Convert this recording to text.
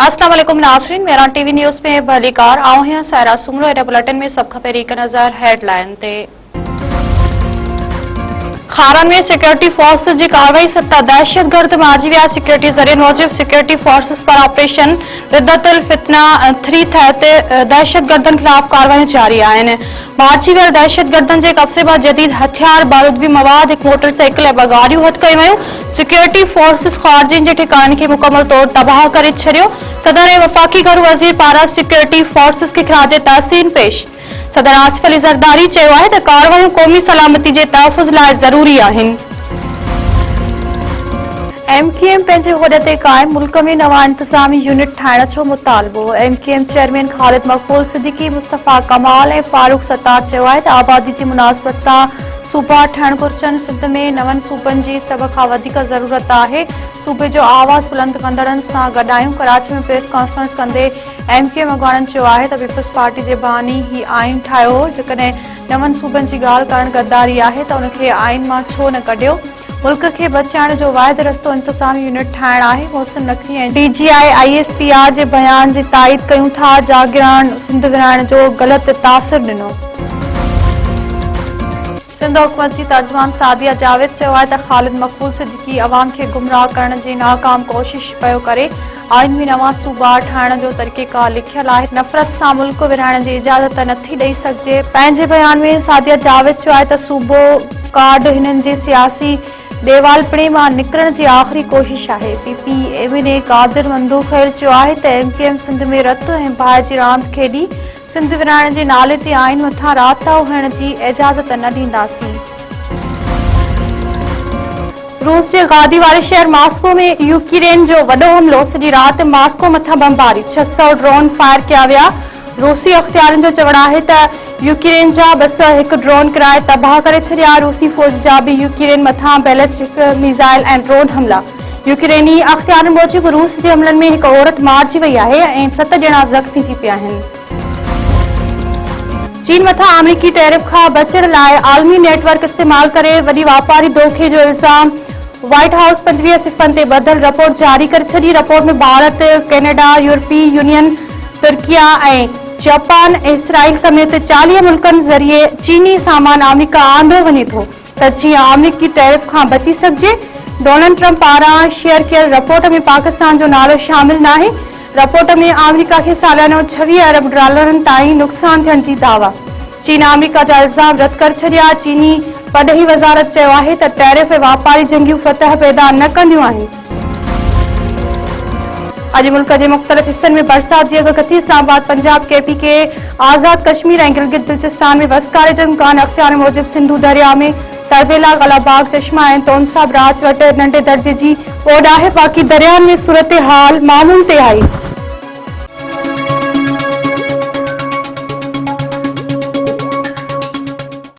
अस्सलाम वालेकुम नाज़रीन, मेरा टीवी न्यूज़ में भलीकार आऊं हैं सायरा सुमरो एडा बुलेटिन में सब खबर एक नजर हेडलाइन ते। खारन में सिक्योरिटी फोर्सेस की कार्रवाई सत्ता दहशतगर्द मारिजी विया। सिक्योरिटी जरिए मूजिब सिक्योरिटी फोर्सेस पर ऑपरेशन रिद्दतुल फितना 3 तहत दहशतगर्दन खिलाफ कार्रवाई जारी आहिनि। मारिजी वियल दहशतगर्दन के कब्जे पर जदीद हथियार, बारूदी मवाद, एक मोटरसाइकिल ऐं 2 गाड़ियूं हथ कयूं वयूं। सिक्योरिटी फोर्सेस ख़ारजियुनि के ठिकाने के मुकम्मल तौर तबाह करे छॾियो। सदर ऐं वफ़ाक़ी घरू वज़ीर पारां सिक्योरिटी फोर्सेस के खिराज तहसीन पेश। सदर आसिफ अली ज़रदारी चयो आहे त कार्रवाइयूं क़ौमी सलामती के तहफ़ुज़ लाइ ज़रूरी आहिनि। MKM पंहिंजे उहिदे ते क़ाइम मुल्क में नवां इंतज़ामी यूनिट ठाहिण जो मुतालबो। MKM चेयरमैन ख़ालिद मक़बूल सिद्दीकी, मुस्तफ़ा कमाल ऐं फारूक सत्तार चयो आहे त आबादी की मुनासिबत सां सूबा ठहण घुरिजनि। सिंध में नवनि सूबनि जी सभ खां वधीक ज़रूरत आहे। सूबे जो आवाज़ बुलंद कंदड़नि सां गॾायूं। कराची में प्रेस कॉन्फ्रेंस कंदे MKM अॻवाननि चयो आहे त पीपल्स पार्टी जे बहानी ही आइन ठाहियो हो। जेकॾहिं नवनि सूबनि जी ॻाल्हि करणु गद्दारी आहे त उनखे आइन मां छो न कढियो। मुल्क के बचाइण जो वाहिद रस्तो इंतज़ामी यूनिट ठाहिण आहे। मोहसिन नक़वी ऐं DGI ISPR जे बयान जी ताईद कयूं था। जागीरान सिंध विरहाइण जो ग़लत तासिर ॾिनो। सिंध हुकूमत की तर्जमान सादिया जावेद चयो आहे त ख़ालिद मक़बूल सिद्दीकी अवाम के गुमराह करण जी नाकाम कोशिश पियो करे। आइन में नवां सूबा ठाहिण जो तरीक़ेकार लिखियल आहे। नफ़रत सां मुल्क विरहाइण जी इजाज़त नथी ॾेई सघिजे। पंहिंजे बयान में सादिया जावेद चयो आहे त सूबो कार्ड हिननि जे सियासी ॾेवालपणे मां निकिरण जी आख़िरी कोशिश आहे। PPMA कादिर मंदू ख़ैर चयो आहे त MKM सिंध में रत ऐं बाहि जी रांदि खेॾी। सिंध विरहाइण जे नाले ते आइन मथां राताउ हणण जी इजाज़त न ॾींदासीं। रूस के गादी वाले शहर मॉस्को में यूक्रेन जो वॾो हमलो। सॼी रात मॉस्को मथां बमबारी, 600 ड्रोन फायर किया विया। रूसी अख़्तियारनि जो चवणु आहे त यूक्रेन जा 201 ड्रोन किराए तबाह करे छॾिया। रूसी फ़ौज जा भी यूक्रेन मथां बैलिस्टिक मिसाइल ऐं ड्रोन हमला। यूक्रेनी अख़्तियारनि मूजिब रूस जे हमलनि में हिकु औरत मारिजी वई आहे ऐं 7 ॼणा ज़ख़्मी थी पिया आहिनि। चीन मथां अमरीकी टैरिफ खां बचण लाइ आलमी नेटवर्क इस्तेमाल करे वॾी वापारी धोखे जो इल्ज़ाम। व्हाइट हाउस 25 सिफ़रनि ते ॿधल रिपोर्ट जारी करे छॾी। रिपोर्ट में भारत, कैनेडा, यूरोपीय यूनियन, तुर्किया ऐं जापान, इसराइल समेत 40 मुल्कनि ज़रिए चीनी सामान अमरीका आंदो वञे थो त जीअं अमरीकी टैरिफ खां बची सघिजे। डोनाल्ड ट्रंप पारां शेयर कयल रिपोर्ट में पाकिस्तान जो नालो शामिल न आहे। रिपोर्ट में अमरीका के सालानो 26 अरब डॉलरनि ताईं नुक़सान थियण जी दावा। चीन अमरीका जा इल्ज़ाम रद्द करे छॾिया। चीनी पॾही वज़ारत चयो आहे त टैरिफ ऐं वापारी जंगियूं फतह पैदा न कंदियूं आहिनि। अॼु मुल्क के मुख़्तलिफ़ हिस्सनि में बरसात जी अॻकथी। इस्लामाबाद, पंजाब, KPK, आज़ाद कश्मीर ऐं गिलगित बल्तिस्तान में वसकारे जो इम्कान। अख़्तियार मूजिब सिंधु दरिया में तरबेला, कलाबाग, चश्मा ऐं तोनसा ब्राच वटि नंढे दर्जे जी ओड आहे। बाक़ी दरियानि में सूरत हाल मामूल ते आई।